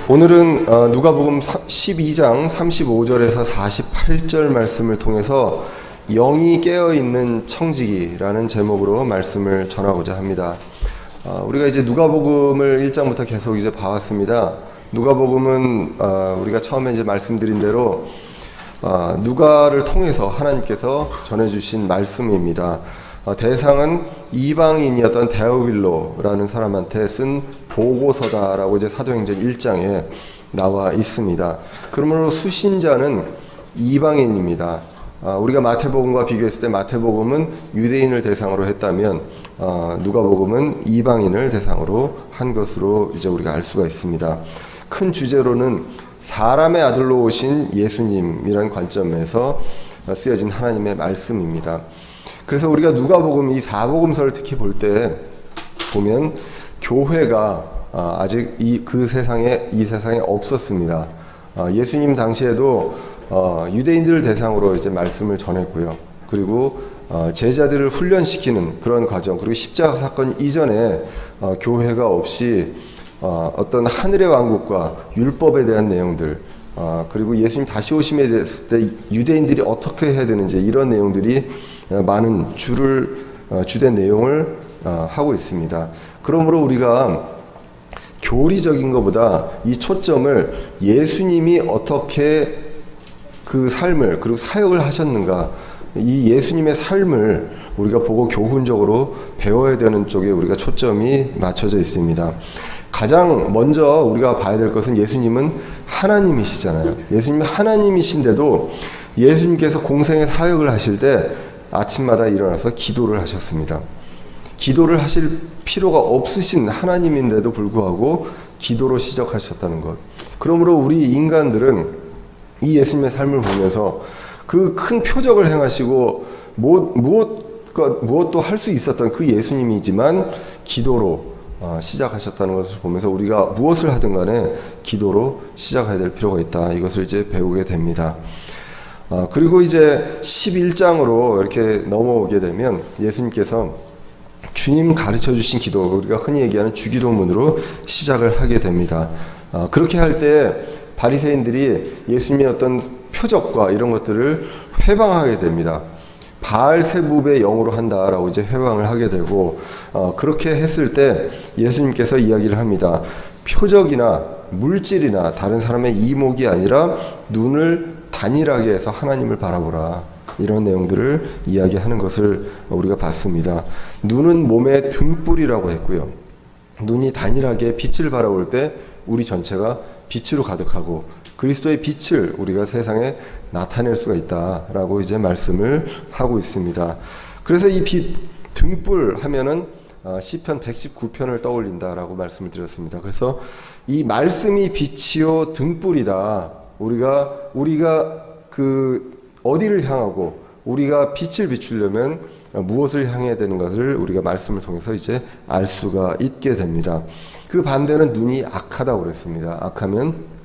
오늘은 누가복음 12장 35절에서 48절 말씀을 통해서 영이 깨어있는 청지기라는 제목으로 말씀을 전하고자 합니다. 우리가 이제 누가복음을 1장부터 계속 이제 봐왔습니다. 누가복음은 우리가 처음에 이제 말씀드린 대로 누가를 통해서 하나님께서 전해주신 말씀입니다. 대상은 이방인이었던 데오빌로라는 사람한테 쓴 보고서다라고 이제 사도행전 1장에 나와 있습니다. 그러므로 수신자는 이방인입니다. 우리가 마태복음과 비교했을 때 마태복음은 유대인을 대상으로 했다면 누가복음은 이방인을 대상으로 한 것으로 이제 우리가 알 수가 있습니다. 큰 주제로는 사람의 아들로 오신 예수님이라는 관점에서 쓰여진 하나님의 말씀입니다. 그래서 우리가 누가복음 이 사복음서를 특히 볼 때 보면 교회가 아직 이 세상에 없었습니다. 예수님 당시에도 유대인들을 대상으로 이제 말씀을 전했고요. 그리고 제자들을 훈련시키는 그런 과정, 그리고 십자가 사건 이전에 교회가 없이 어떤 하늘의 왕국과 율법에 대한 내용들, 그리고 예수님 다시 오심에 대했을 때 유대인들이 어떻게 해야 되는지 이런 내용들이 많은 주된 내용을 하고 있습니다. 그러므로 우리가 교리적인 것보다 이 초점을 예수님이 어떻게 그 삶을 그리고 사역을 하셨는가, 이 예수님의 삶을 우리가 보고 교훈적으로 배워야 되는 쪽에 우리가 초점이 맞춰져 있습니다. 가장 먼저 우리가 봐야 될 것은 예수님은 하나님이시잖아요. 예수님이 하나님이신데도 예수님께서 공생의 사역을 하실 때 아침마다 일어나서 기도를 하셨습니다. 기도를 하실 필요가 없으신 하나님인데도 불구하고 기도로 시작하셨다는 것. 그러므로 우리 인간들은 이 예수님의 삶을 보면서 그 큰 표적을 행하시고 무엇도 할 수 있었던 그 예수님이지만 기도로 시작하셨다는 것을 보면서 우리가 무엇을 하든 간에 기도로 시작해야 될 필요가 있다. 이것을 이제 배우게 됩니다. 그리고 이제 11장으로 이렇게 넘어오게 되면 예수님께서 주님 가르쳐 주신 기도, 우리가 흔히 얘기하는 주기도문으로 시작을 하게 됩니다. 그렇게 할 때 바리새인들이 예수님의 어떤 표적과 이런 것들을 회방하게 됩니다. 바알세붑의 영으로 한다라고 이제 회방을 하게 되고, 그렇게 했을 때 예수님께서 이야기를 합니다. 표적이나 물질이나 다른 사람의 이목이 아니라 눈을 단일하게 해서 하나님을 바라보라, 이런 내용들을 이야기하는 것을 우리가 봤습니다. 눈은 몸의 등불이라고 했고요. 눈이 단일하게 빛을 바라볼 때 우리 전체가 빛으로 가득하고 그리스도의 빛을 우리가 세상에 나타낼 수가 있다라고 이제 말씀을 하고 있습니다. 그래서 이 빛, 등불 하면은 시편 119편을 떠올린다라고 말씀을 드렸습니다. 그래서 이 말씀이 빛이요 등불이다. 우리가 그 어디를 향하고 우리가 빛을 비추려면 무엇을 향해야 되는 것을 우리가 말씀을 통해서 이제 알 수가 있게 됩니다. 그 반대는 눈이 악하다고 그랬습니다. 악하면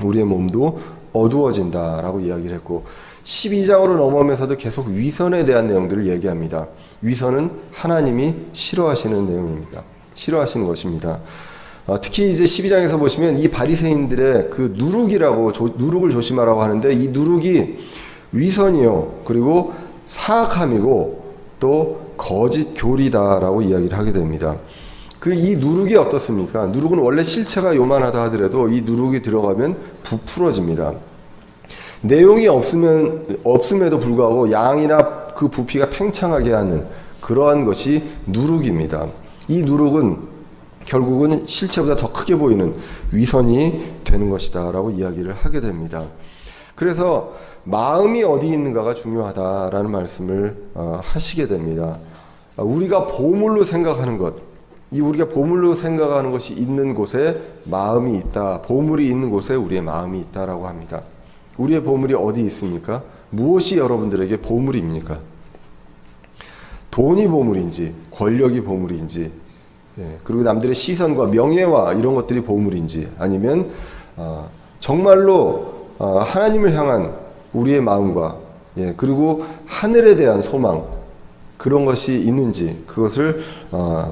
우리의 몸도 어두워진다라고 이야기를 했고, 12장으로 넘어오면서도 계속 위선에 대한 내용들을 얘기합니다. 위선은 하나님이 싫어하시는 내용입니다. 싫어하시는 것입니다. 특히 이제 12장에서 보시면 이 바리새인들의 그 누룩을 조심하라고 하는데, 이 누룩이 위선이요, 그리고 사악함이고 또 거짓 교리다라고 이야기를 하게 됩니다. 이 누룩이 어떻습니까? 누룩은 원래 실체가 요만하다 하더라도 이 누룩이 들어가면 부풀어집니다. 내용이 없음에도 불구하고 양이나 그 부피가 팽창하게 하는 그러한 것이 누룩입니다. 이 누룩은 결국은 실체보다 더 크게 보이는 위선이 되는 것이다 라고 이야기를 하게 됩니다. 그래서 마음이 어디 있는가가 중요하다라는 말씀을 하시게 됩니다. 우리가 보물로 생각하는 것, 우리가 보물로 생각하는 것이 있는 곳에 마음이 있다. 보물이 있는 곳에 우리의 마음이 있다라고 합니다. 우리의 보물이 어디 있습니까? 무엇이 여러분들에게 보물입니까? 돈이 보물인지, 권력이 보물인지, 그리고 남들의 시선과 명예와 이런 것들이 보물인지, 아니면 정말로 하나님을 향한 우리의 마음과 그리고 하늘에 대한 소망, 그런 것이 있는지 그것을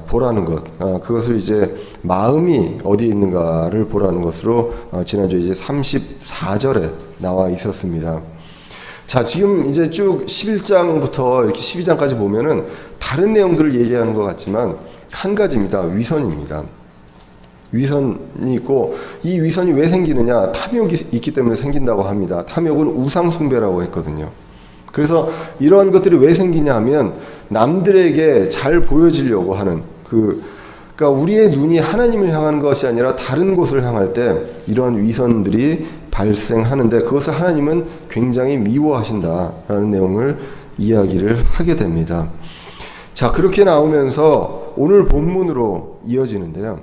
보라는 것, 그것을 이제 마음이 어디에 있는가를 보라는 것으로 지난주 이제 34절에 나와 있었습니다. 자, 지금 이제 쭉 11장부터 이렇게 12장까지 보면은 다른 내용들을 얘기하는 것 같지만 한 가지입니다. 위선입니다. 위선이 있고, 이 위선이 왜 생기느냐? 탐욕이 있기 때문에 생긴다고 합니다. 탐욕은 우상숭배라고 했거든요. 그래서 이러한 것들이 왜 생기냐 하면 남들에게 잘 보여지려고 하는 그러니까 우리의 눈이 하나님을 향하는 것이 아니라 다른 곳을 향할 때 이러한 위선들이 발생하는데, 그것을 하나님은 굉장히 미워하신다라는 내용을 이야기를 하게 됩니다. 자, 그렇게 나오면서 오늘 본문으로 이어지는데요.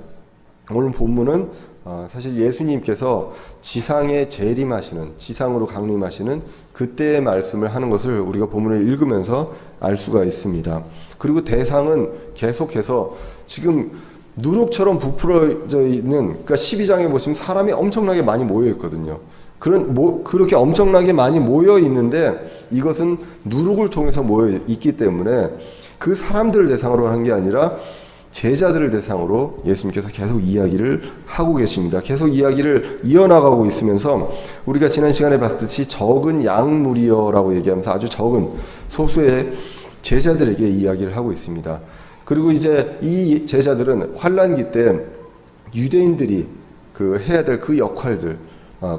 오늘 본문은 사실 예수님께서 지상에 재림하시는, 지상으로 강림하시는 그때의 말씀을 하는 것을 우리가 본문을 읽으면서 알 수가 있습니다. 그리고 대상은 계속해서 지금 누룩처럼 부풀어져 있는, 그러니까 12장에 보시면 사람이 엄청나게 많이 모여 있거든요. 그렇게 엄청나게 많이 모여 있는데 이것은 누룩을 통해서 모여 있기 때문에 그 사람들을 대상으로 하는 게 아니라 제자들을 대상으로 예수님께서 계속 이야기를 하고 계십니다. 계속 이야기를 이어나가고 있으면서 우리가 지난 시간에 봤듯이 적은 양무리여라고 얘기하면서 아주 적은 소수의 제자들에게 이야기를 하고 있습니다. 그리고 이제 이 제자들은 환란기 때 유대인들이 해야 될 그 역할들,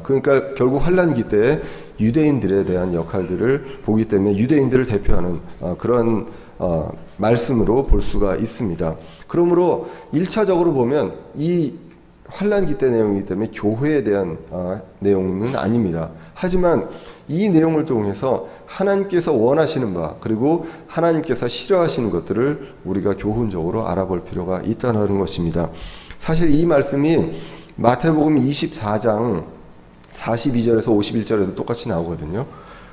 그러니까 결국 환란기 때 유대인들에 대한 역할들을 보기 때문에 유대인들을 대표하는 그런 말씀으로 볼 수가 있습니다. 그러므로 1차적으로 보면 이 환란기 때 내용이기 때문에 교회에 대한 내용은 아닙니다. 하지만 이 내용을 통해서 하나님께서 원하시는 바, 그리고 하나님께서 싫어하시는 것들을 우리가 교훈적으로 알아볼 필요가 있다는 것입니다. 사실 이 말씀이 마태복음 24장 42절에서 51절에도 똑같이 나오거든요.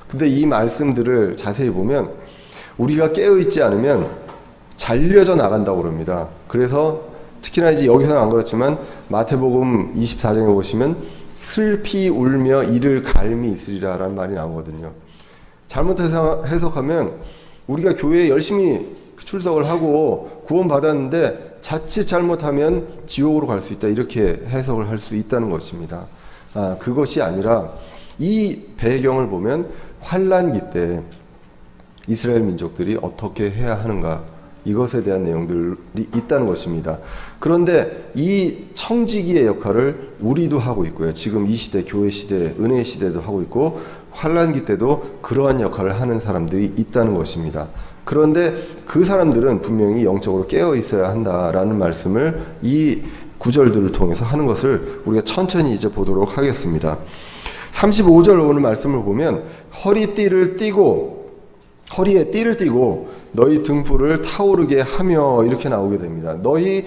근데 이 말씀들을 자세히 보면 우리가 깨어있지 않으면 잘려져 나간다고 그럽니다. 그래서 특히나 이제 여기서는 안 그렇지만 마태복음 24장에 보시면 슬피 울며 이를 갈미 있으리라 라는 말이 나오거든요. 잘못 해석하면 우리가 교회에 열심히 출석을 하고 구원받았는데 자칫 잘못하면 지옥으로 갈 수 있다, 이렇게 해석을 할 수 있다는 것입니다. 그것이 아니라 이 배경을 보면 환란기 때 이스라엘 민족들이 어떻게 해야 하는가, 이것에 대한 내용들이 있다는 것입니다. 그런데 이 청지기의 역할을 우리도 하고 있고요. 지금 이 시대, 교회 시대, 은혜 시대도 하고 있고 환란기 때도 그러한 역할을 하는 사람들이 있다는 것입니다. 그런데 그 사람들은 분명히 영적으로 깨어 있어야 한다라는 말씀을 이 구절들을 통해서 하는 것을 우리가 천천히 이제 보도록 하겠습니다. 35절 오늘 말씀을 보면 허리에 띠를 띠고 너희 등불을 타오르게 하며, 이렇게 나오게 됩니다. 너희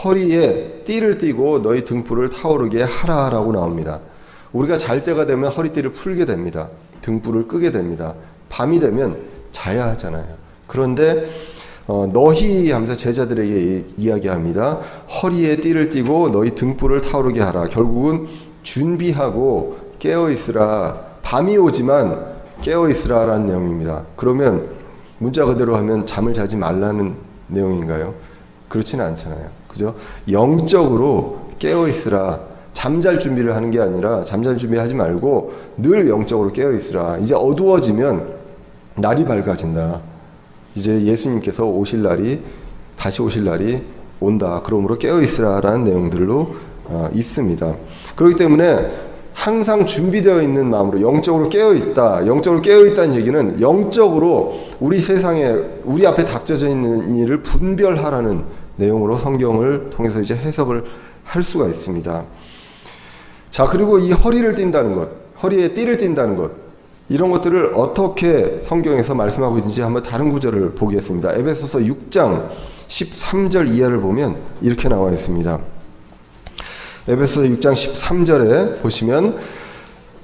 허리에 띠를 띠고 너희 등불을 타오르게 하라라고 나옵니다. 우리가 잘 때가 되면 허리띠를 풀게 됩니다. 등불을 끄게 됩니다. 밤이 되면 자야 하잖아요. 그런데 너희 하면서 제자들에게 이야기합니다. 허리에 띠를 띠고 너희 등불을 타오르게 하라. 결국은 준비하고 깨어있으라. 밤이 오지만 깨어있으라라는 내용입니다. 그러면 문자 그대로 하면 잠을 자지 말라는 내용인가요? 그렇지는 않잖아요. 그죠? 영적으로 깨어있으라. 잠잘 준비를 하는 게 아니라 잠잘 준비하지 말고 늘 영적으로 깨어있으라. 이제 어두워지면 날이 밝아진다. 이제 예수님께서 다시 오실 날이 온다. 그러므로 깨어있으라라는 내용들로 있습니다. 그렇기 때문에 항상 준비되어 있는 마음으로 영적으로 깨어있다. 영적으로 깨어있다는 얘기는 영적으로 우리 세상에 우리 앞에 닥쳐져 있는 일을 분별하라는 내용으로 성경을 통해서 이제 해석을 할 수가 있습니다. 자, 그리고 이 허리를 띈다는 것, 허리에 띠를 띈다는 것, 이런 것들을 어떻게 성경에서 말씀하고 있는지 한번 다른 구절을 보겠습니다. 에베소서 6장 13절 이하를 보면 이렇게 나와 있습니다. 에베소서 6장 13절에 보시면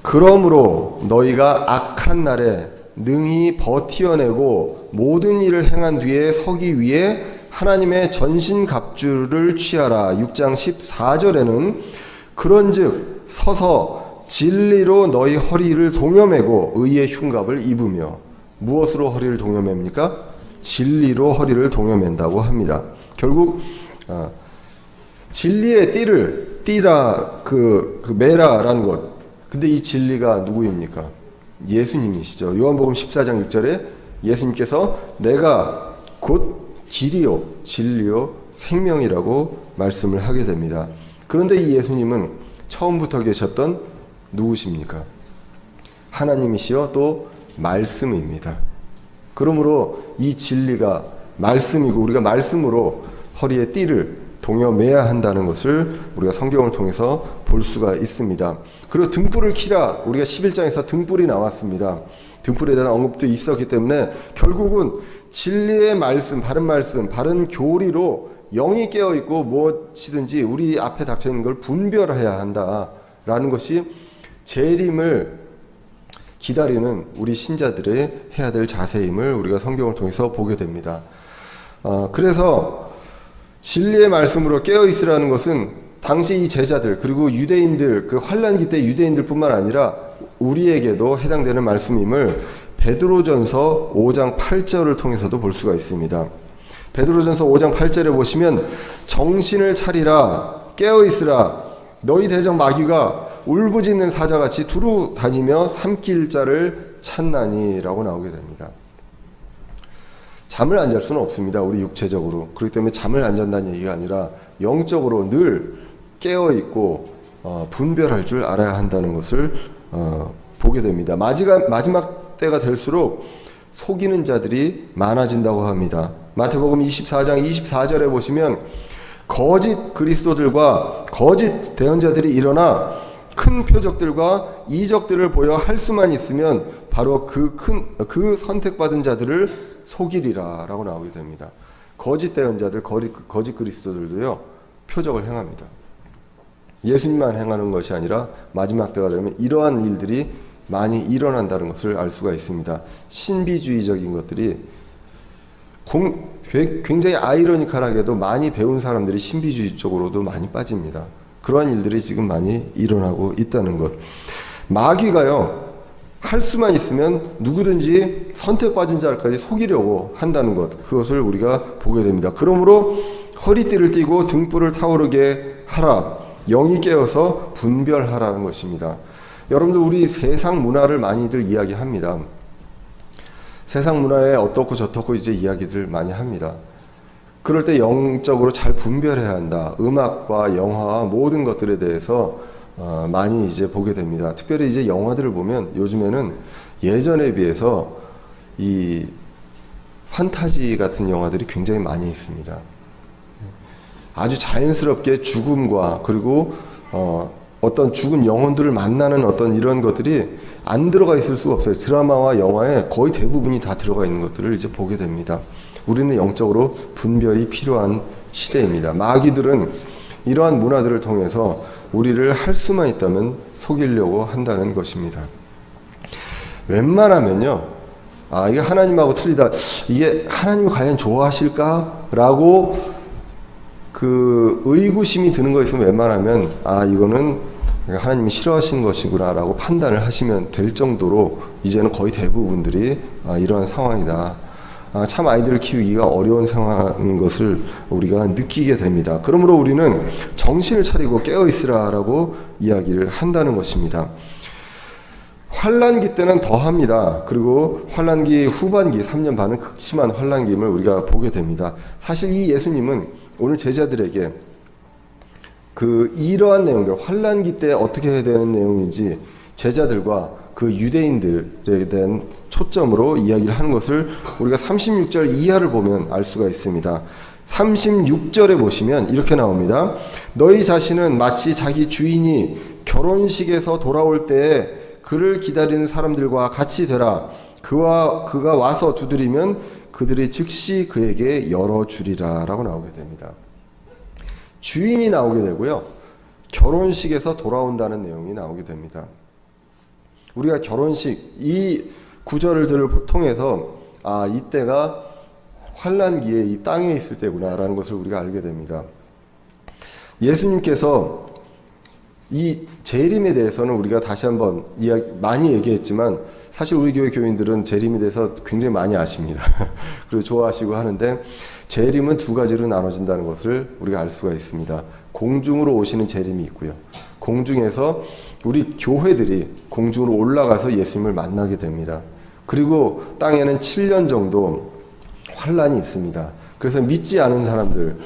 그러므로 너희가 악한 날에 능히 버티어내고 모든 일을 행한 뒤에 서기 위해 하나님의 전신갑주를 취하라. 6장 14절에는 그런즉 서서 진리로 너희 허리를 동여매고 의의 흉갑을 입으며. 무엇으로 허리를 동여맵니까? 진리로 허리를 동여맨다고 합니다. 결국 진리의 띠라 매라라는 것. 근데 이 진리가 누구입니까? 예수님이시죠. 요한복음 14장 6절에 예수님께서 내가 곧 길이요 진리요 생명이라고 말씀을 하게 됩니다. 그런데 이 예수님은 처음부터 계셨던 누구십니까? 하나님이시여 또 말씀입니다. 그러므로 이 진리가 말씀이고 우리가 말씀으로 허리에 띠를 동여매야 한다는 것을 우리가 성경을 통해서 볼 수가 있습니다. 그리고 등불을 켜라. 우리가 11장에서 등불이 나왔습니다. 등불에 대한 언급도 있었기 때문에 결국은 진리의 말씀, 바른 교리로 영이 깨어있고 무엇이든지 우리 앞에 닥쳐있는 걸 분별해야 한다라는 것이 재림을 기다리는 우리 신자들의 해야 될 자세임을 우리가 성경을 통해서 보게 됩니다. 그래서 진리의 말씀으로 깨어있으라는 것은 당시 이 제자들 그리고 유대인들 그 환란기 때 유대인들뿐만 아니라 우리에게도 해당되는 말씀임을 베드로전서 5장 8절을 통해서도 볼 수가 있습니다. 베드로전서 5장 8절에 보시면 정신을 차리라 깨어있으라 너희 대적 마귀가 울부짖는 사자같이 두루 다니며 삼킬 자를 찾나니 라고 나오게 됩니다. 잠을 안 잘 수는 없습니다. 우리 육체적으로. 그렇기 때문에 잠을 안 잔다는 얘기가 아니라 영적으로 늘 깨어있고 분별할 줄 알아야 한다는 것을 보게 됩니다. 마지막 때가 될수록 속이는 자들이 많아진다고 합니다. 마태복음 24장 24절에 보시면 거짓 그리스도들과 거짓 대언자들이 일어나 큰 표적들과 이적들을 보여 할 수만 있으면 바로 그 선택받은 자들을 속이리라 라고 나오게 됩니다. 거짓 대언자들, 거짓 그리스도들도요 표적을 행합니다. 예수님만 행하는 것이 아니라 마지막 때가 되면 이러한 일들이 많이 일어난다는 것을 알 수가 있습니다. 신비주의적인 것들이 굉장히 아이러니컬하게도 많이 배운 사람들이 신비주의 쪽으로도 많이 빠집니다. 그러한 일들이 지금 많이 일어나고 있다는 것. 마귀가요 할 수만 있으면 누구든지 선택받은 자까지 속이려고 한다는 것, 그것을 우리가 보게 됩니다. 그러므로 허리띠를 띠고 등불을 타오르게 하라, 영이 깨어서 분별하라는 것입니다. 여러분들 우리 세상 문화를 많이들 이야기합니다. 세상 문화에 어떻고 저떻고 이제 이야기들 많이 합니다. 그럴 때 영적으로 잘 분별해야 한다. 음악과 영화와 모든 것들에 대해서 많이 이제 보게 됩니다. 특별히 이제 영화들을 보면 요즘에는 예전에 비해서 이 판타지 같은 영화들이 굉장히 많이 있습니다. 아주 자연스럽게 죽음과 그리고 어떤 죽은 영혼들을 만나는 어떤 이런 것들이 안 들어가 있을 수가 없어요. 드라마와 영화에 거의 대부분이 다 들어가 있는 것들을 이제 보게 됩니다. 우리는 영적으로 분별이 필요한 시대입니다. 마귀들은 이러한 문화들을 통해서 우리를 할 수만 있다면 속이려고 한다는 것입니다. 웬만하면요, 이게 하나님하고 틀리다, 이게 하나님이 과연 좋아하실까? 라고 그 의구심이 드는 거 있으면 웬만하면 이거는 하나님이 싫어하시는 것이구나 라고 판단을 하시면 될 정도로 이제는 거의 대부분들이 이러한 상황이다. 참 아이들을 키우기가 어려운 상황인 것을 우리가 느끼게 됩니다. 그러므로 우리는 정신을 차리고 깨어있으라라고 이야기를 한다는 것입니다. 환란기 때는 더합니다. 그리고 환란기 후반기 3년 반은 극심한 환란기임을 우리가 보게 됩니다. 사실 이 예수님은 오늘 제자들에게 이러한 내용들, 환란기 때 어떻게 해야 되는 내용인지 제자들과 그 유대인들에 대한 초점으로 이야기를 하는 것을 우리가 36절 이하를 보면 알 수가 있습니다. 36절에 보시면 이렇게 나옵니다. 너희 자신은 마치 자기 주인이 결혼식에서 돌아올 때에 그를 기다리는 사람들과 같이 되라. 그가 와서 두드리면 그들이 즉시 그에게 열어주리라 라고 나오게 됩니다. 주인이 나오게 되고요, 결혼식에서 돌아온다는 내용이 나오게 됩니다. 우리가 결혼식 이 구절들을 통해서 이때가 환란기에 이 땅에 있을 때구나라는 것을 우리가 알게 됩니다. 예수님께서 이 재림에 대해서는 우리가 다시 한번 많이 얘기했지만 사실 우리 교회 교인들은 재림에 대해서 굉장히 많이 아십니다. 그리고 좋아하시고 하는데 재림은 두 가지로 나눠진다는 것을 우리가 알 수가 있습니다. 공중으로 오시는 재림이 있고요. 공중에서 우리 교회들이 공중으로 올라가서 예수님을 만나게 됩니다. 그리고 땅에는 7년 정도 환란이 있습니다. 그래서 믿지 않은 사람들,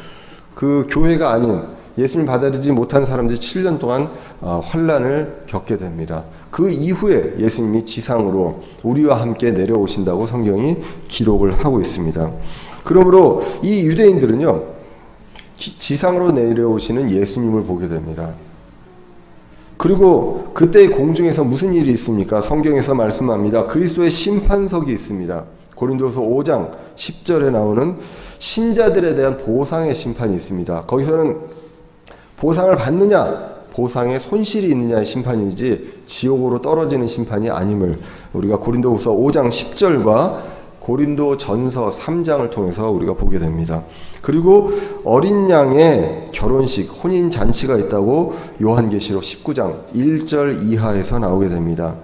그 교회가 아닌 예수님 받아들이지 못한 사람들이 7년 동안 환란을 겪게 됩니다. 그 이후에 예수님이 지상으로 우리와 함께 내려오신다고 성경이 기록을 하고 있습니다. 그러므로 이 유대인들은요, 지상으로 내려오시는 예수님을 보게 됩니다. 그리고 그때 공중에서 무슨 일이 있습니까? 성경에서 말씀합니다. 그리스도의 심판석이 있습니다. 고린도서 5장 10절에 나오는 신자들에 대한 보상의 심판이 있습니다. 거기서는 보상을 받느냐, 보상에 손실이 있느냐의 심판이지 지옥으로 떨어지는 심판이 아님을 우리가 고린도후서 5장 10절과 고린도전서 3장을 통해서 우리가 보게 됩니다. 그리고 어린 양의 결혼식, 혼인 잔치가 있다고 요한계시록 19장 1절 이하에서 나오게 됩니다.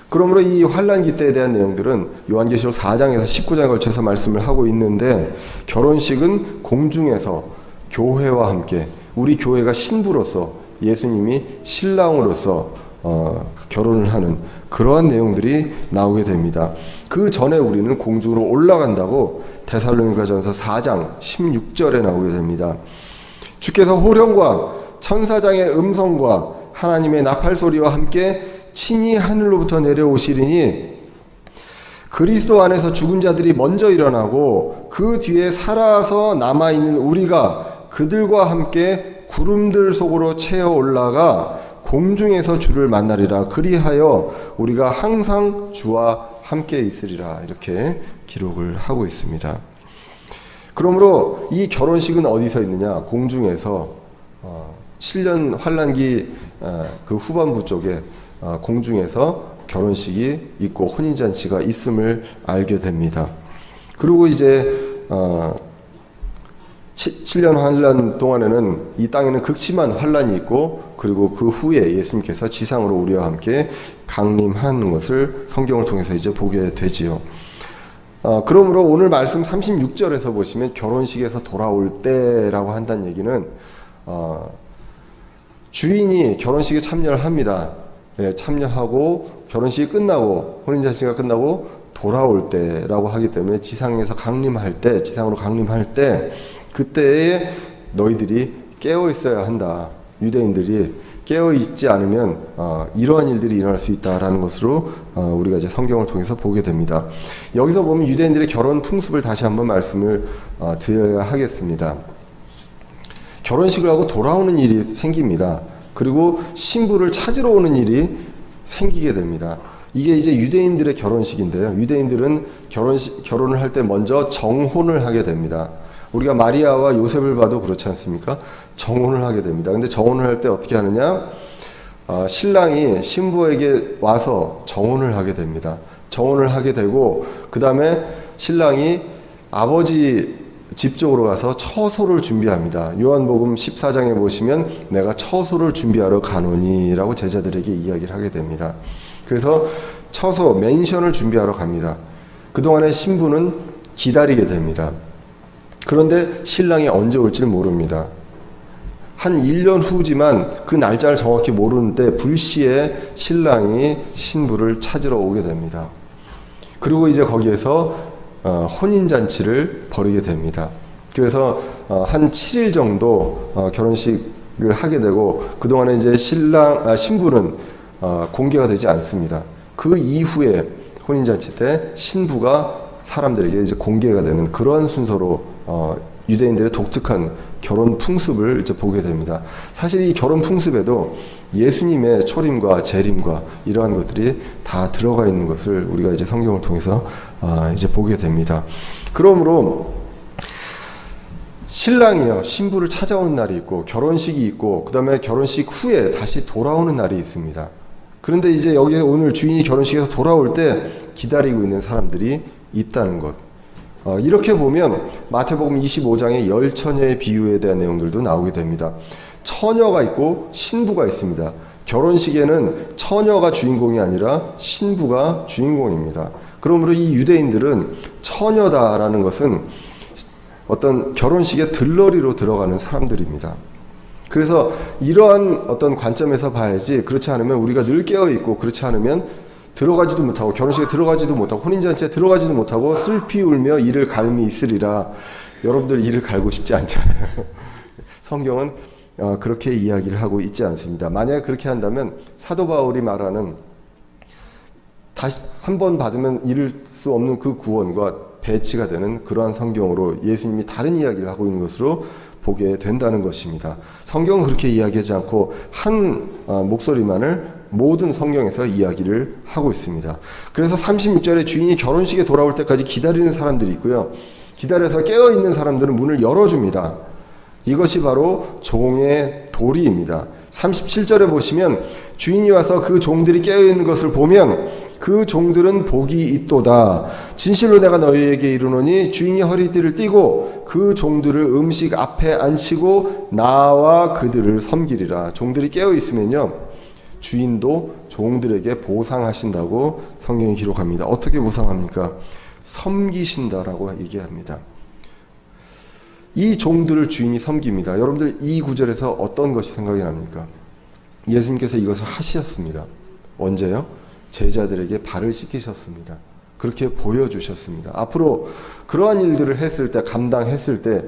그러므로 이 환란기 때에 대한 내용들은 요한계시록 4장에서 19장에 걸쳐서 말씀을 하고 있는데, 결혼식은 공중에서 교회와 함께 우리 교회가 신부로서 예수님이 신랑으로서 결혼을 하는 그러한 내용들이 나오게 됩니다. 그 전에 우리는 공중으로 올라간다고 데살로니가전서 4장 16절에 나오게 됩니다. 주께서 호령과 천사장의 음성과 하나님의 나팔 소리와 함께 친히 하늘로부터 내려오시리니 그리스도 안에서 죽은 자들이 먼저 일어나고 그 뒤에 살아서 남아있는 우리가 그들과 함께 구름들 속으로 채어 올라가 공중에서 주를 만나리라. 그리하여 우리가 항상 주와 함께 있으리라. 이렇게 기록을 하고 있습니다. 그러므로 이 결혼식은 어디서 있느냐? 공중에서 7년 환란기 그 후반부 쪽에 공중에서 결혼식이 있고 혼인잔치가 있음을 알게 됩니다. 그리고 이제 7년 환란 동안에는 이 땅에는 극심한 환란이 있고, 그리고 그 후에 예수님께서 지상으로 우리와 함께 강림하는 것을 성경을 통해서 이제 보게 되지요. 그러므로 오늘 말씀 36절에서 보시면 결혼식에서 돌아올 때라고 한다는 얘기는 주인이 결혼식에 참여를 합니다. 네, 참여하고 결혼식이 끝나고 혼인잔치가 끝나고 돌아올 때라고 하기 때문에 지상에서 강림할 때, 지상으로 강림할 때 그때에 너희들이 깨어 있어야 한다. 유대인들이 깨어 있지 않으면 이러한 일들이 일어날 수 있다라는 것으로 우리가 이제 성경을 통해서 보게 됩니다. 여기서 보면 유대인들의 결혼 풍습을 다시 한번 말씀을 드려야 하겠습니다. 결혼식을 하고 돌아오는 일이 생깁니다. 그리고 신부를 찾으러 오는 일이 생기게 됩니다. 이게 이제 유대인들의 결혼식인데요. 유대인들은 결혼을 할 때 먼저 정혼을 하게 됩니다. 우리가 마리아와 요셉을 봐도 그렇지 않습니까? 정혼을 하게 됩니다. 근데 정혼을 할 때 어떻게 하느냐? 신랑이 신부에게 와서 정혼을 하게 됩니다. 정혼을 하게 되고, 그 다음에 신랑이 아버지 집 쪽으로 가서 처소를 준비합니다. 요한복음 14장에 보시면 내가 처소를 준비하러 가노니 라고 제자들에게 이야기를 하게 됩니다. 그래서 처소, 맨션을 준비하러 갑니다. 그동안에 신부는 기다리게 됩니다. 그런데 신랑이 언제 올지를 모릅니다. 한 1년 후지만 그 날짜를 정확히 모르는데 불시에 신랑이 신부를 찾으러 오게 됩니다. 그리고 이제 거기에서 혼인잔치를 벌이게 됩니다. 그래서 한 7일 정도 결혼식을 하게 되고, 그동안에 이제 신부는 공개가 되지 않습니다. 그 이후에 혼인잔치 때 신부가 사람들에게 이제 공개가 되는 그러한 순서로 유대인들의 독특한 결혼 풍습을 이제 보게 됩니다. 사실 이 결혼 풍습에도 예수님의 초림과 재림과 이러한 것들이 다 들어가 있는 것을 우리가 이제 성경을 통해서 이제 보게 됩니다. 그러므로 신랑이요, 신부를 찾아오는 날이 있고 결혼식이 있고, 그 다음에 결혼식 후에 다시 돌아오는 날이 있습니다. 그런데 이제 여기 오늘 주인이 결혼식에서 돌아올 때 기다리고 있는 사람들이 있다는 것. 이렇게 보면 마태복음 25장의 10처녀의 비유에 대한 내용들도 나오게 됩니다. 처녀가 있고 신부가 있습니다. 결혼식에는 처녀가 주인공이 아니라 신부가 주인공입니다. 그러므로 이 유대인들은 처녀다라는 것은 어떤 결혼식의 들러리로 들어가는 사람들입니다. 그래서 이러한 어떤 관점에서 봐야지, 그렇지 않으면 우리가 늘 깨어있고, 그렇지 않으면 들어가지도 못하고, 결혼식에 들어가지도 못하고, 혼인잔치에 들어가지도 못하고 슬피 울며 이를 갈미 있으리라. 여러분들 이를 갈고 싶지 않잖아요. 성경은 그렇게 이야기를 하고 있지 않습니다. 만약에 그렇게 한다면 사도 바울이 말하는 다시 한 번 받으면 잃을 수 없는 그 구원과 배치가 되는 그러한 성경으로 예수님이 다른 이야기를 하고 있는 것으로 보게 된다는 것입니다. 성경은 그렇게 이야기하지 않고 한 목소리만을 모든 성경에서 이야기를 하고 있습니다. 그래서 36절에 주인이 결혼식에 돌아올 때까지 기다리는 사람들이 있고요. 기다려서 깨어있는 사람들은 문을 열어줍니다. 이것이 바로 종의 도리입니다. 37절에 보시면 주인이 와서 그 종들이 깨어있는 것을 보면 그 종들은 복이 있도다. 진실로 내가 너희에게 이르노니 주인이 허리띠를 띠고 그 종들을 음식 앞에 앉히고 나와 그들을 섬기리라. 종들이 깨어있으면요, 주인도 종들에게 보상하신다고 성경이 기록합니다. 어떻게 보상합니까? 섬기신다라고 얘기합니다. 이 종들을 주인이 섬깁니다. 여러분들 이 구절에서 어떤 것이 생각이 납니까? 예수님께서 이것을 하셨습니다. 언제요? 제자들에게 발을 씻기셨습니다. 그렇게 보여주셨습니다. 앞으로 그러한 일들을 했을 때, 감당했을 때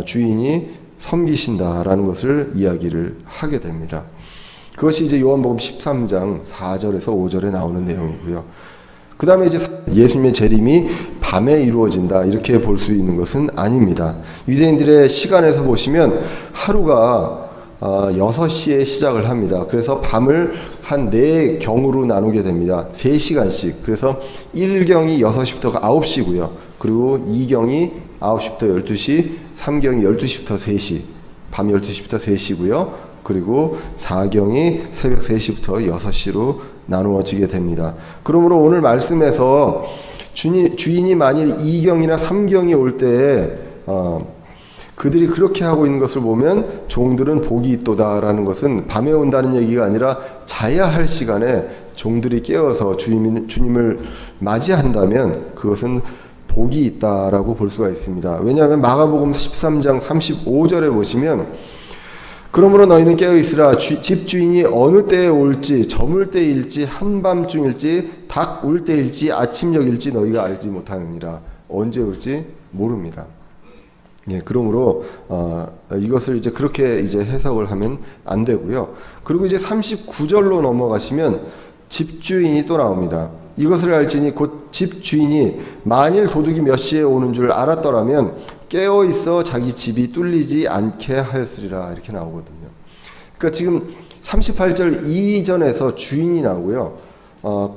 주인이 섬기신다라는 것을 이야기를 하게 됩니다. 그것이 이제 요한복음 13장 4절에서 5절에 나오는 내용이고요. 그 다음에 이제 예수님의 재림이 밤에 이루어진다, 이렇게 볼 수 있는 것은 아닙니다. 유대인들의 시간에서 보시면 하루가 6시에 시작을 합니다. 그래서 밤을 한 4경으로 나누게 됩니다. 3시간씩. 그래서 1경이 6시부터 9시고요. 그리고 2경이 9시부터 12시, 3경이 12시부터 3시, 밤 12시부터 3시고요. 그리고 4경이 새벽 3시부터 6시로 나누어지게 됩니다. 그러므로 오늘 말씀에서 주인이 만일 2경이나 3경이 올 때에 그들이 그렇게 하고 있는 것을 보면 종들은 복이 있도다라는 것은 밤에 온다는 얘기가 아니라 자야 할 시간에 종들이 깨어서 주님을 맞이한다면 그것은 복이 있다라고 볼 수가 있습니다. 왜냐하면 마가복음 13장 35절에 보시면 그러므로 너희는 깨어있으라. 집주인이 어느 때에 올지, 저물 때일지, 한밤중일지, 닭 울 때일지, 아침녘일지 너희가 알지 못하느니라. 언제 올지 모릅니다. 예, 그러므로 이것을 이제 그렇게 이제 해석을 하면 안 되고요. 그리고 이제 39절로 넘어가시면 집주인이 또 나옵니다. 이것을 알지니 곧 집주인이 만일 도둑이 몇 시에 오는 줄 알았더라면 깨어 있어 자기 집이 뚫리지 않게 하였으리라, 이렇게 나오거든요. 그러니까 지금 38절 이전에서 주인이 나오고요.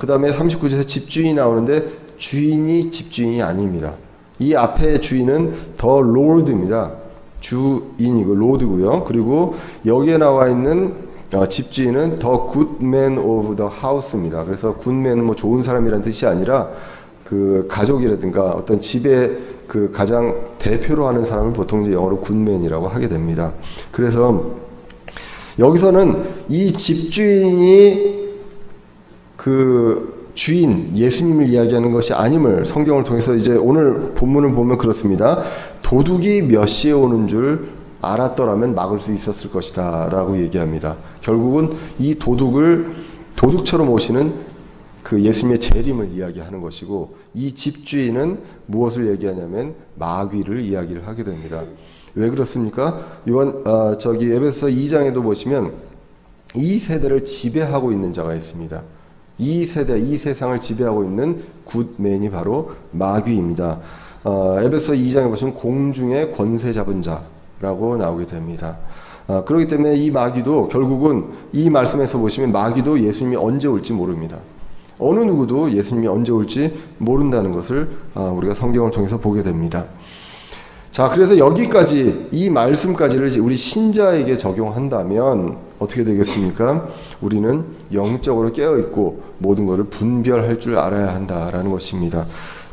그 다음에 39절에서 집주인이 나오는데 주인이 집주인이 아닙니다. 이 앞에 주인은 더 로드입니다. 주인이고 로드고요. 그리고 여기에 나와 있는 집주인은 더 굿맨 오브 더 하우스입니다. 그래서 굿맨은 뭐 좋은 사람이라는 뜻이 아니라 그 가족이라든가 어떤 집의 그 가장 대표로 하는 사람을 보통 이제 영어로 굿맨이라고 하게 됩니다. 그래서 여기서는 이 집주인이 그 주인 예수님을 이야기하는 것이 아님을 성경을 통해서 이제 오늘 본문을 보면 그렇습니다. 도둑이 몇 시에 오는 줄 알았더라면 막을 수 있었을 것이다 라고 얘기합니다. 결국은 이 도둑을 도둑처럼 오시는 그 예수님의 재림을 이야기하는 것이고, 이 집주인은 무엇을 얘기하냐면 마귀를 이야기를 하게 됩니다. 왜 그렇습니까? 에베소서 2장에도 보시면 이 세대를 지배하고 있는 자가 있습니다. 이 세상을 지배하고 있는 굿맨이 바로 마귀입니다. 에베소서 2장에 보시면 공중의 권세 잡은 자라고 나오게 됩니다. 그렇기 때문에 이 마귀도 결국은 이 말씀에서 보시면 마귀도 예수님이 언제 올지 모릅니다. 어느 누구도 예수님이 언제 올지 모른다는 것을 우리가 성경을 통해서 보게 됩니다. 자, 그래서 여기까지 이 말씀까지를 우리 신자에게 적용한다면 어떻게 되겠습니까? 우리는 영적으로 깨어있고 모든 것을 분별할 줄 알아야 한다라는 것입니다.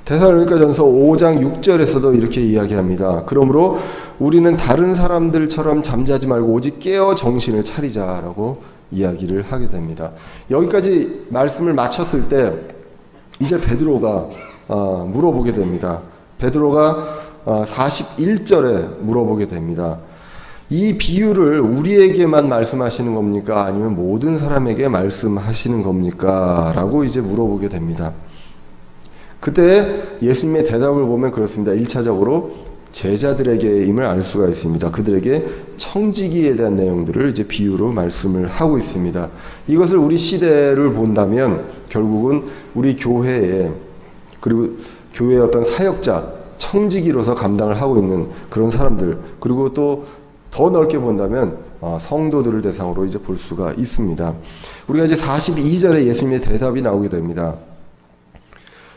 데살로니가전서 5장 6절에서도 이렇게 이야기합니다. 그러므로 우리는 다른 사람들처럼 잠자지 말고 오직 깨어 정신을 차리자라고 이야기를 하게 됩니다. 여기까지 말씀을 마쳤을 때 이제 베드로가 물어보게 됩니다. 베드로가 41절에 물어보게 됩니다. 이 비유를 우리에게만 말씀하시는 겁니까? 아니면 모든 사람에게 말씀하시는 겁니까? 라고 이제 물어보게 됩니다. 그때 예수님의 대답을 보면 그렇습니다. 1차적으로 제자들에게임을 알 수가 있습니다. 그들에게 청지기에 대한 내용들을 이제 비유로 말씀을 하고 있습니다. 이것을 우리 시대를 본다면 결국은 우리 교회에, 그리고 교회의 어떤 사역자, 청지기로서 감당을 하고 있는 그런 사람들, 그리고 또 더 넓게 본다면 성도들을 대상으로 이제 볼 수가 있습니다. 우리가 이제 42절에 예수님의 대답이 나오게 됩니다.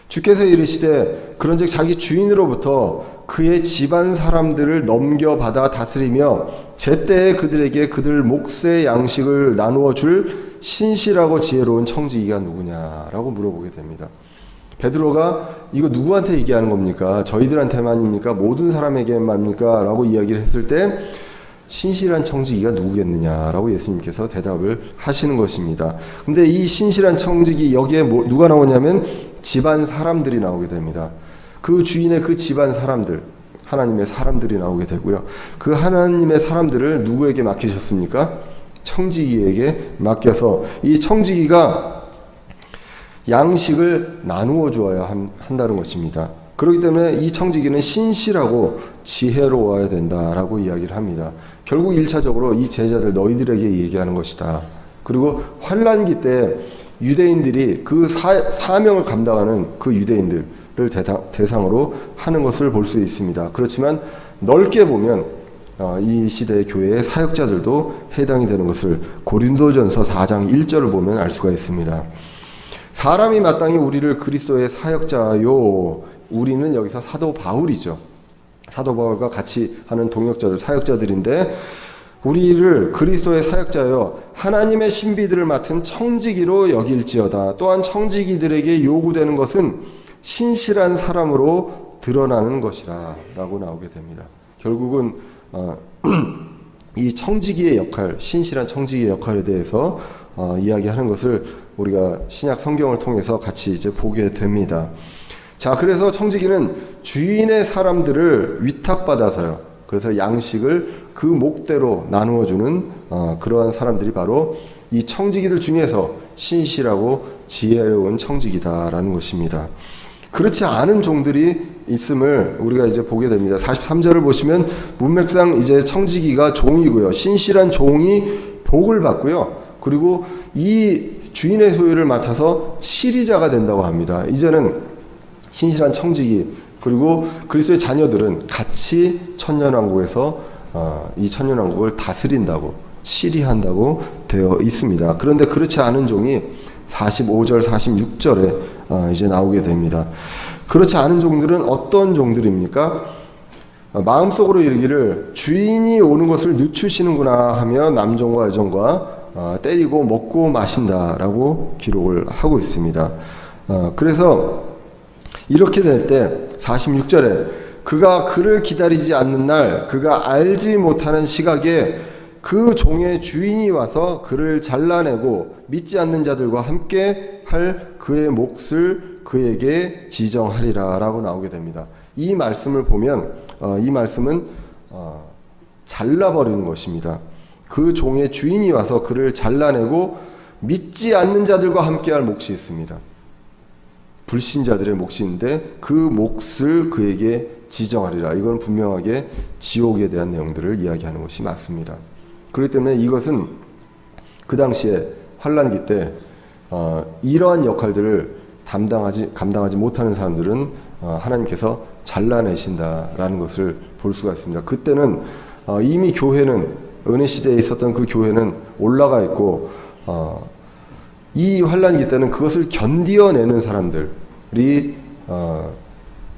주께서 이르시되 그런즉 자기 주인으로부터 그의 집안 사람들을 넘겨받아 다스리며 제때에 그들에게 그들 몫의 양식을 나누어 줄 신실하고 지혜로운 청지기가 누구냐라고 물어보게 됩니다. 베드로가 이거 누구한테 얘기하는 겁니까? 저희들한테만입니까? 모든 사람에게만입니까? 라고 이야기를 했을 때 신실한 청지기가 누구겠느냐라고 예수님께서 대답을 하시는 것입니다. 근데 이 신실한 청지기 여기에 누가 나오냐면 집안 사람들이 나오게 됩니다. 그 주인의 그 집안 사람들, 하나님의 사람들이 나오게 되고요. 그 하나님의 사람들을 누구에게 맡기셨습니까? 청지기에게 맡겨서 이 청지기가 양식을 나누어 주어야 한다는 것입니다. 그렇기 때문에 이 청지기는 신실하고 지혜로워야 된다라고 이야기를 합니다. 결국 1차적으로 이 제자들 너희들에게 얘기하는 것이다. 그리고 환난기 때 유대인들이 그 사명을 감당하는 그 유대인들을 대상으로 하는 것을 볼 수 있습니다. 그렇지만 넓게 보면 이 시대의 교회의 사역자들도 해당이 되는 것을 고린도전서 4장 1절을 보면 알 수가 있습니다. 사람이 마땅히 우리를 그리스도의 사역자요, 우리는 여기서 사도 바울이죠. 사도 바울과 같이 하는 동역자들, 사역자들인데 우리를 그리스도의 사역자여 하나님의 신비들을 맡은 청지기로 여길지어다. 또한 청지기들에게 요구되는 것은 신실한 사람으로 드러나는 것이라 라고 나오게 됩니다. 결국은 이 청지기의 역할, 신실한 청지기의 역할에 대해서 이야기하는 것을 우리가 신약 성경을 통해서 같이 이제 보게 됩니다. 자, 그래서 청지기는 주인의 사람들을 위탁받아서요. 그래서 양식을 그 목대로 나누어주는 그러한 사람들이 바로 이 청지기들 중에서 신실하고 지혜로운 청지기다라는 것입니다. 그렇지 않은 종들이 있음을 우리가 이제 보게 됩니다. 43절을 보시면 문맥상 이제 청지기가 종이고요. 신실한 종이 복을 받고요. 그리고 이 주인의 소유를 맡아서 치리자가 된다고 합니다. 이제는 신실한 청지기 그리고 그리스도의 자녀들은 같이 천년왕국에서 이 천년왕국을 다스린다고 치리한다고 되어 있습니다. 그런데 그렇지 않은 종이 45절 46절에 이제 나오게 됩니다. 그렇지 않은 종들은 어떤 종들입니까? 마음속으로 이르기를 주인이 오는 것을 늦추시는구나 하며 남종과 여종과 때리고 먹고 마신다라고 기록을 하고 있습니다. 그래서 이렇게 될 때 46절에 그가 그를 기다리지 않는 날 그가 알지 못하는 시각에 그 종의 주인이 와서 그를 잘라내고 믿지 않는 자들과 함께 할 그의 몫을 그에게 지정하리라 라고 나오게 됩니다. 이 말씀을 보면 이 말씀은 잘라버리는 것입니다. 그 종의 주인이 와서 그를 잘라내고 믿지 않는 자들과 함께 할 몫이 있습니다. 불신자들의 몫인데 그 몫을 그에게 지정하리라. 이건 분명하게 지옥에 대한 내용들을 이야기하는 것이 맞습니다. 그렇기 때문에 이것은 그 당시에 환난기 때 이러한 역할들을 감당하지 못하는 사람들은 하나님께서 잘라내신다라는 것을 볼 수가 있습니다. 그때는 이미 교회는 은혜 시대에 있었던 그 교회는 올라가 있고 이 환난기 때는 그것을 견디어내는 사람들이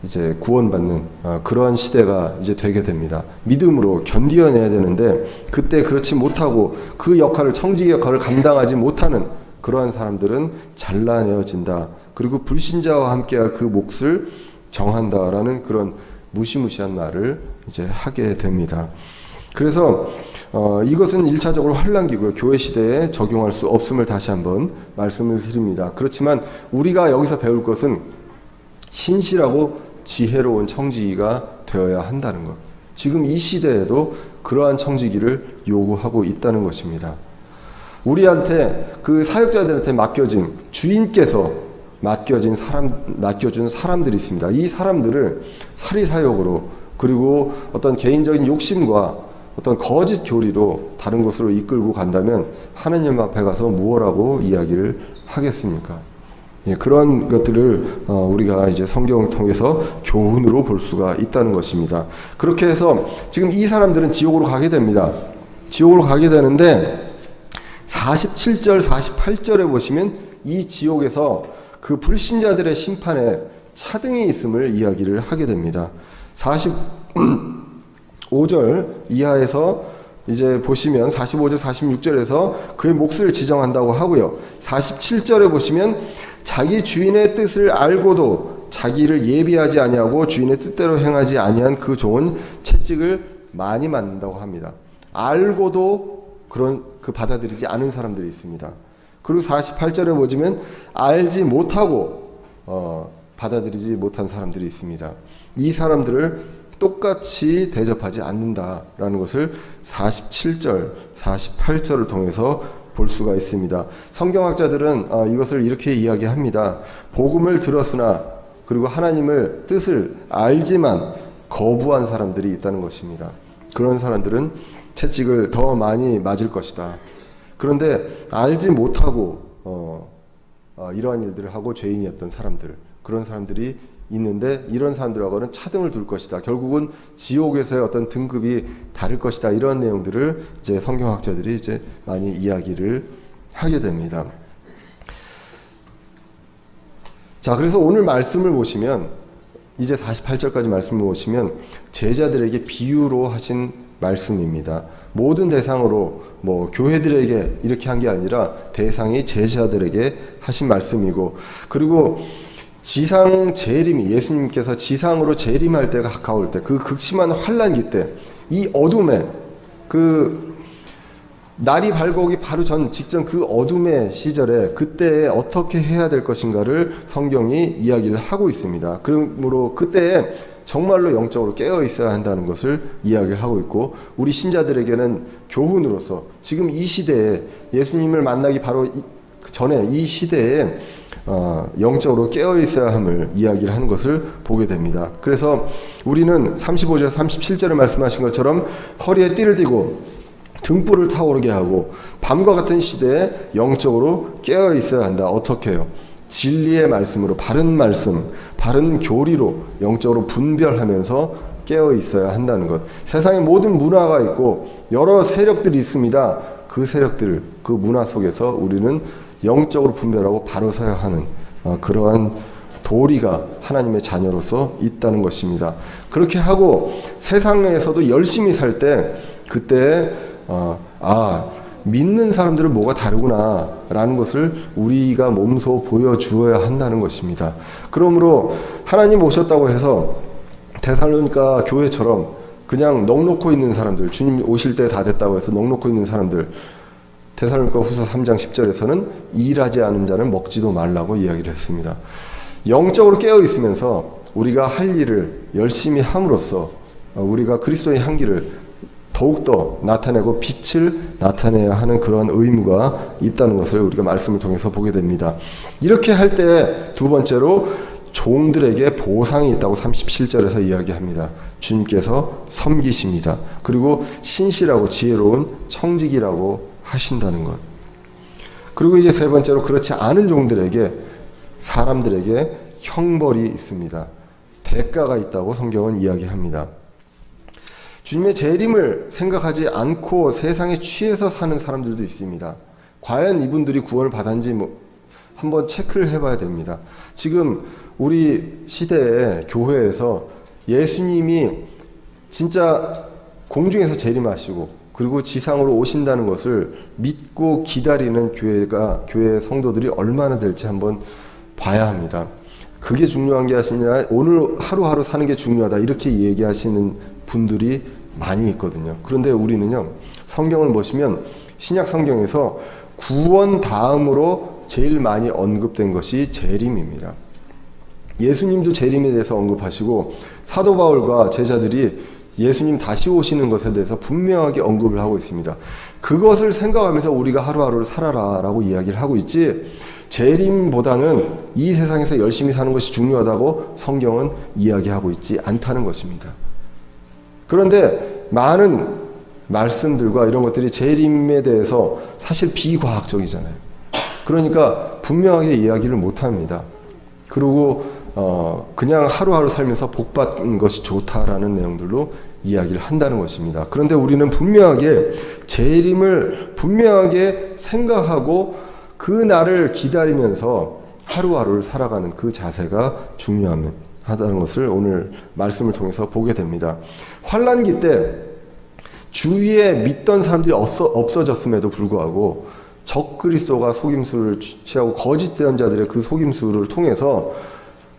이제 구원받는 그러한 시대가 이제 되게 됩니다. 믿음으로 견디어내야 되는데 그때 그렇지 못하고 그 역할을 청지기 역할을 감당하지 못하는 그러한 사람들은 잘라내어진다. 그리고 불신자와 함께할 그 몫을 정한다라는 그런 무시무시한 말을 이제 하게 됩니다. 그래서 이것은 1차적으로 환란기고요. 교회 시대에 적용할 수 없음을 다시 한번 말씀을 드립니다. 그렇지만 우리가 여기서 배울 것은 신실하고 지혜로운 청지기가 되어야 한다는 것. 지금 이 시대에도 그러한 청지기를 요구하고 있다는 것입니다. 우리한테 그 사역자들한테 맡겨진 주인께서 맡겨준 사람들이 있습니다. 이 사람들을 사리사욕으로 그리고 어떤 개인적인 욕심과 어떤 거짓 교리로 다른 곳으로 이끌고 간다면 하나님 앞에 가서 무엇라고 이야기를 하겠습니까? 예, 그런 것들을 우리가 이제 성경을 통해서 교훈으로 볼 수가 있다는 것입니다. 그렇게 해서 지금 이 사람들은 지옥으로 가게 됩니다. 지옥으로 가게 되는데 47절, 48절에 보시면 이 지옥에서 그 불신자들의 심판에 차등이 있음을 이야기를 하게 됩니다. 45절 이하에서 이제 보시면 45절, 46절에서 그의 몫을 지정한다고 하고요. 47절에 보시면 자기 주인의 뜻을 알고도 자기를 예비하지 아니하고 주인의 뜻대로 행하지 아니한 그 종은 채찍을 많이 맞는다고 합니다. 알고도 그 받아들이지 않은 사람들이 있습니다. 그리고 48절에 보시면 알지 못하고 받아들이지 못한 사람들이 있습니다. 이 사람들을 똑같이 대접하지 않는다라는 것을 47절, 48절을 통해서 볼 수가 있습니다. 성경학자들은 이것을 이렇게 이야기합니다. 복음을 들었으나 그리고 하나님을 뜻을 알지만 거부한 사람들이 있다는 것입니다. 그런 사람들은 채찍을 더 많이 맞을 것이다. 그런데 알지 못하고 이러한 일들을 하고 죄인이었던 사람들, 그런 사람들이 있는데 이런 사람들하고는 차등을 둘 것이다. 결국은 지옥에서의 어떤 등급이 다를 것이다. 이런 내용들을 이제 성경학자들이 이제 많이 이야기를 하게 됩니다. 자, 그래서 오늘 말씀을 보시면 이제 48절까지 말씀을 보시면 제자들에게 비유로 하신 말씀입니다. 모든 대상으로 교회들에게 이렇게 한 게 아니라 대상이 제자들에게 하신 말씀이고, 그리고 지상 재림이 예수님께서 지상으로 재림할 때가 가까울 때, 그 극심한 환란기 때, 이 어둠에 그 날이 밝아오기 바로 직전 그 어둠의 시절에 그때에 어떻게 해야 될 것인가를 성경이 이야기를 하고 있습니다. 그러므로 그때에 정말로 영적으로 깨어 있어야 한다는 것을 이야기를 하고 있고, 우리 신자들에게는 교훈으로서 지금 이 시대에 예수님을 만나기 바로 전에 이 시대에 영적으로 깨어 있어야 함을 이야기를 하는 것을 보게 됩니다. 그래서 우리는 35절 37절에 말씀하신 것처럼 허리에 띠를 띠고 등불을 타오르게 하고 밤과 같은 시대에 영적으로 깨어 있어야 한다. 어떻게 해요? 진리의 말씀으로, 바른 말씀, 바른 교리로 영적으로 분별하면서 깨어 있어야 한다는 것. 세상에 모든 문화가 있고 여러 세력들이 있습니다. 그 세력들, 그 문화 속에서 우리는 영적으로 분별하고 바로 서야 하는 그러한 도리가 하나님의 자녀로서 있다는 것입니다. 그렇게 하고 세상에서도 열심히 살 때 그때 믿는 사람들은 뭐가 다르구나 라는 것을 우리가 몸소 보여주어야 한다는 것입니다. 그러므로 하나님 오셨다고 해서 데살로니가 교회처럼 그냥 넋놓고 있는 사람들, 주님 오실 때 다 됐다고 해서 넋놓고 있는 사람들, 데살로니가 후서 3장 10절에서는 일하지 않은 자는 먹지도 말라고 이야기를 했습니다. 영적으로 깨어 있으면서 우리가 할 일을 열심히 함으로써 우리가 그리스도의 향기를 더욱더 나타내고 빛을 나타내야 하는 그런 의무가 있다는 것을 우리가 말씀을 통해서 보게 됩니다. 이렇게 할 때 두 번째로 종들에게 보상이 있다고 37절에서 이야기합니다. 주님께서 섬기십니다. 그리고 신실하고 지혜로운 청지기라고 하신다는 것. 그리고 이제 세 번째로 그렇지 않은 종들에게, 사람들에게 형벌이 있습니다. 대가가 있다고 성경은 이야기합니다. 주님의 재림을 생각하지 않고 세상에 취해서 사는 사람들도 있습니다. 과연 이분들이 구원을 받았는지 한번 체크를 해봐야 됩니다. 지금 우리 시대의 교회에서 예수님이 진짜 공중에서 재림하시고 그리고 지상으로 오신다는 것을 믿고 기다리는 교회 성도들이 얼마나 될지 한번 봐야 합니다. 그게 중요한 게 아니라 오늘 하루하루 사는 게 중요하다 이렇게 얘기하시는 분들이 많이 있거든요. 그런데 우리는요, 성경을 보시면 신약 성경에서 구원 다음으로 제일 많이 언급된 것이 재림입니다. 예수님도 재림에 대해서 언급하시고 사도 바울과 제자들이 예수님 다시 오시는 것에 대해서 분명하게 언급을 하고 있습니다. 그것을 생각하면서 우리가 하루하루를 살아라 라고 이야기를 하고 있지, 재림보다는 이 세상에서 열심히 사는 것이 중요하다고 성경은 이야기하고 있지 않다는 것입니다. 그런데 많은 말씀들과 이런 것들이 재림에 대해서 사실 비과학적이잖아요. 그러니까 분명하게 이야기를 못합니다. 그리고 그냥 하루하루 살면서 복받은 것이 좋다라는 내용들로 이야기를 한다는 것입니다. 그런데 우리는 분명하게 재림을 분명하게 생각하고 그 날을 기다리면서 하루하루를 살아가는 그 자세가 중요하다는 것을 오늘 말씀을 통해서 보게 됩니다. 환난기 때 주위에 믿던 사람들이 없어졌음에도 불구하고 적그리스도가 속임수를 취하고 거짓 대언자들의 그 속임수를 통해서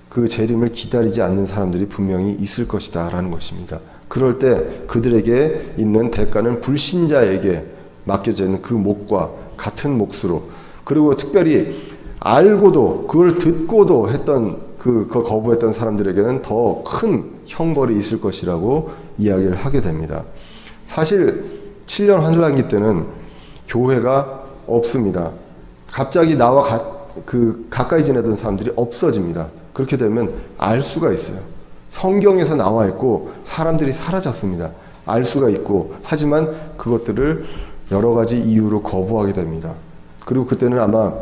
그 재림을 기다리지 않는 사람들이 분명히 있을 것이다 라는 것입니다. 그럴 때 그들에게 있는 대가는 불신자에게 맡겨져 있는 그 몫과 같은 몫으로, 그리고 특별히 알고도 그걸 듣고도 했던 그걸 거부했던 사람들에게는 더 큰 형벌이 있을 것이라고 이야기를 하게 됩니다. 사실 7년 환란기 때는 교회가 없습니다. 갑자기 나와 가까이 지내던 사람들이 없어집니다. 그렇게 되면 알 수가 있어요. 성경에서 나와 있고 사람들이 사라졌습니다. 알 수가 있고, 하지만 그것들을 여러 가지 이유로 거부하게 됩니다. 그리고 그때는 아마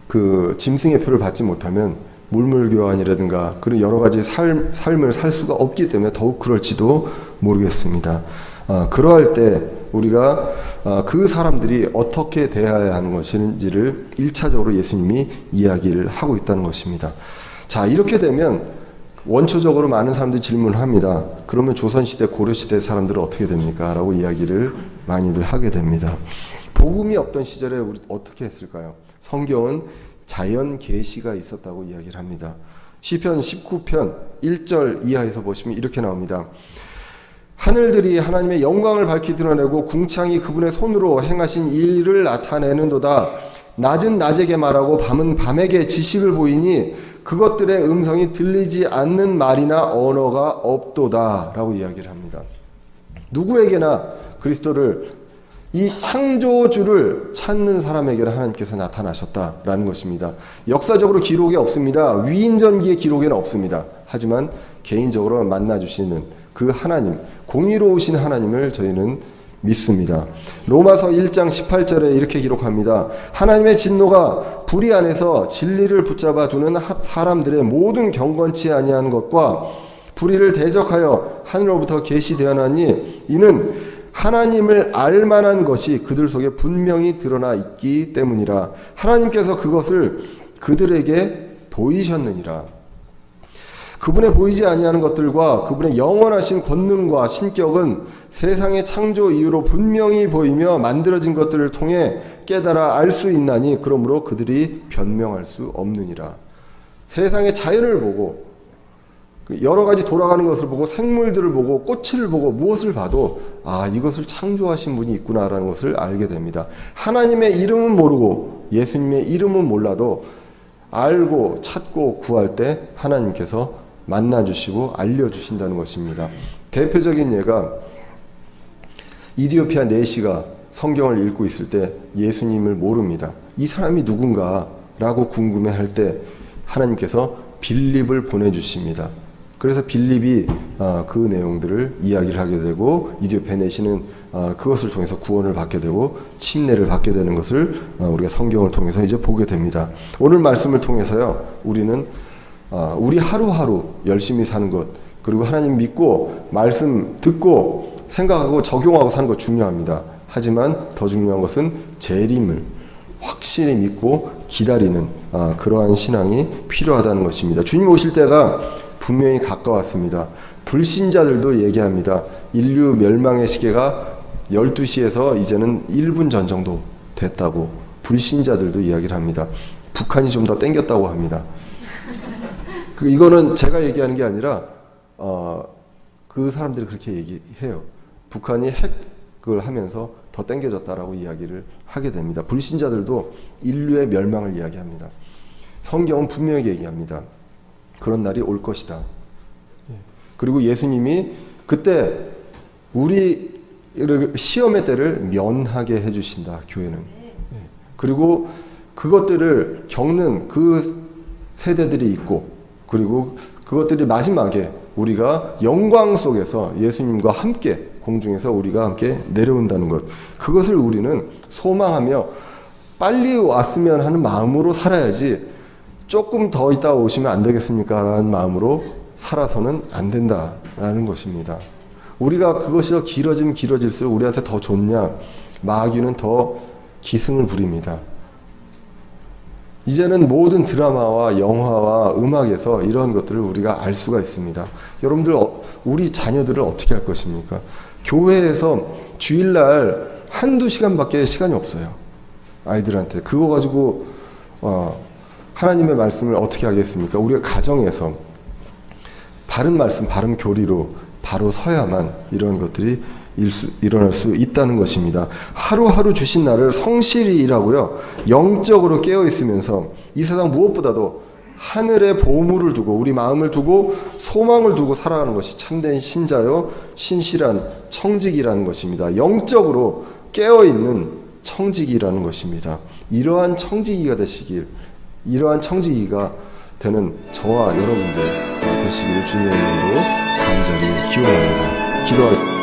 그 짐승의 표를 받지 못하면 물물교환이라든가 그런 여러 가지 삶을 살 수가 없기 때문에 더욱 그럴지도 모르겠습니다. 그러할 때 우리가 그 사람들이 어떻게 대해야 하는 것인지를 1차적으로 예수님이 이야기를 하고 있다는 것입니다. 자, 이렇게 되면 원초적으로 많은 사람들이 질문을 합니다. 그러면 조선시대, 고려시대 사람들은 어떻게 됩니까? 라고 이야기를 많이들 하게 됩니다. 복음이 없던 시절에 우리 어떻게 했을까요? 성경은 자연 계시가 있었다고 이야기를 합니다. 시편 19편 1절 이하에서 보시면 이렇게 나옵니다. 하늘들이 하나님의 영광을 밝히 드러내고 궁창이 그분의 손으로 행하신 일을 나타내는도다. 낮은 낮에게 말하고 밤은 밤에게 지식을 보이니 그것들의 음성이 들리지 않는 말이나 언어가 없도다 라고 이야기를 합니다. 누구에게나 그리스도를, 이 창조주를 찾는 사람에게는 하나님께서 나타나셨다라는 것입니다. 역사적으로 기록이 없습니다. 위인전기의 기록에는 없습니다. 하지만 개인적으로 만나주시는 그 하나님, 공의로우신 하나님을 저희는 믿습니다. 로마서 1장 18절에 이렇게 기록합니다. 하나님의 진노가 불의 안에서 진리를 붙잡아 두는 사람들의 모든 경건치 아니한 것과 불의를 대적하여 하늘로부터 계시되었나니 이는 하나님을 알만한 것이 그들 속에 분명히 드러나 있기 때문이라. 하나님께서 그것을 그들에게 보이셨느니라. 그분의 보이지 아니하는 것들과 그분의 영원하신 권능과 신격은 세상의 창조 이후로 분명히 보이며 만들어진 것들을 통해 깨달아 알 수 있나니 그러므로 그들이 변명할 수 없느니라. 세상의 자연을 보고 여러 가지 돌아가는 것을 보고 생물들을 보고 꽃을 보고 무엇을 봐도 이것을 창조하신 분이 있구나라는 것을 알게 됩니다. 하나님의 이름은 모르고 예수님의 이름은 몰라도 알고 찾고 구할 때 하나님께서 만나주시고 알려주신다는 것입니다. 대표적인 예가 이디오피아 내시가 성경을 읽고 있을 때 예수님을 모릅니다. 이 사람이 누군가 라고 궁금해할 때 하나님께서 빌립을 보내주십니다. 그래서 빌립이 그 내용들을 이야기를 하게 되고 이디오피아 내시는 그것을 통해서 구원을 받게 되고 침례를 받게 되는 것을 우리가 성경을 통해서 이제 보게 됩니다. 오늘 말씀을 통해서요, 우리는 우리 하루하루 열심히 사는 것, 그리고 하나님 믿고 말씀 듣고 생각하고 적용하고 사는 것 중요합니다. 하지만 더 중요한 것은 재림을 확실히 믿고 기다리는 그러한 신앙이 필요하다는 것입니다. 주님 오실 때가 분명히 가까웠습니다. 불신자들도 얘기합니다. 인류 멸망의 시계가 12시에서 이제는 1분 전 정도 됐다고 불신자들도 이야기를 합니다. 북한이 좀 더 땡겼다고 합니다. 이거는 제가 얘기하는 게 아니라 그 사람들이 그렇게 얘기해요. 북한이 핵 그걸 하면서 더 땡겨졌다라고 이야기를 하게 됩니다. 불신자들도 인류의 멸망을 이야기합니다. 성경은 분명히 얘기합니다. 그런 날이 올 것이다. 그리고 예수님이 그때 우리 시험의 때를 면하게 해주신다. 교회는. 그리고 그것들을 겪는 그 세대들이 있고, 그리고 그것들이 마지막에 우리가 영광 속에서 예수님과 함께 공중에서 우리가 함께 내려온다는 것, 그것을 우리는 소망하며 빨리 왔으면 하는 마음으로 살아야지 조금 더 있다 오시면 안 되겠습니까? 라는 마음으로 살아서는 안 된다라는 것입니다. 우리가 그것이 더 길어지면 길어질수록 우리한테 더 좋냐? 마귀는 더 기승을 부립니다. 이제는 모든 드라마와 영화와 음악에서 이런 것들을 우리가 알 수가 있습니다. 여러분들, 우리 자녀들을 어떻게 할 것입니까? 교회에서 주일날 한두 시간밖에 시간이 없어요. 아이들한테. 그거 가지고 하나님의 말씀을 어떻게 하겠습니까? 우리가 가정에서 바른 말씀, 바른 교리로 바로 서야만 이런 것들이 일어날 수 있다는 것입니다. 하루하루 주신 날을 성실히 일하고요, 영적으로 깨어있으면서 이 세상 무엇보다도 하늘의 보물을 두고 우리 마음을 두고 소망을 두고 살아가는 것이 참된 신자요 신실한 청직이라는 것입니다. 영적으로 깨어있는 청직이라는 것입니다. 이러한 청지기가 되시길, 이러한 청지기가 되는 저와 여러분들 되시기를 주님의 이름으로 간절히 기원합니다. 기도하겠습니다.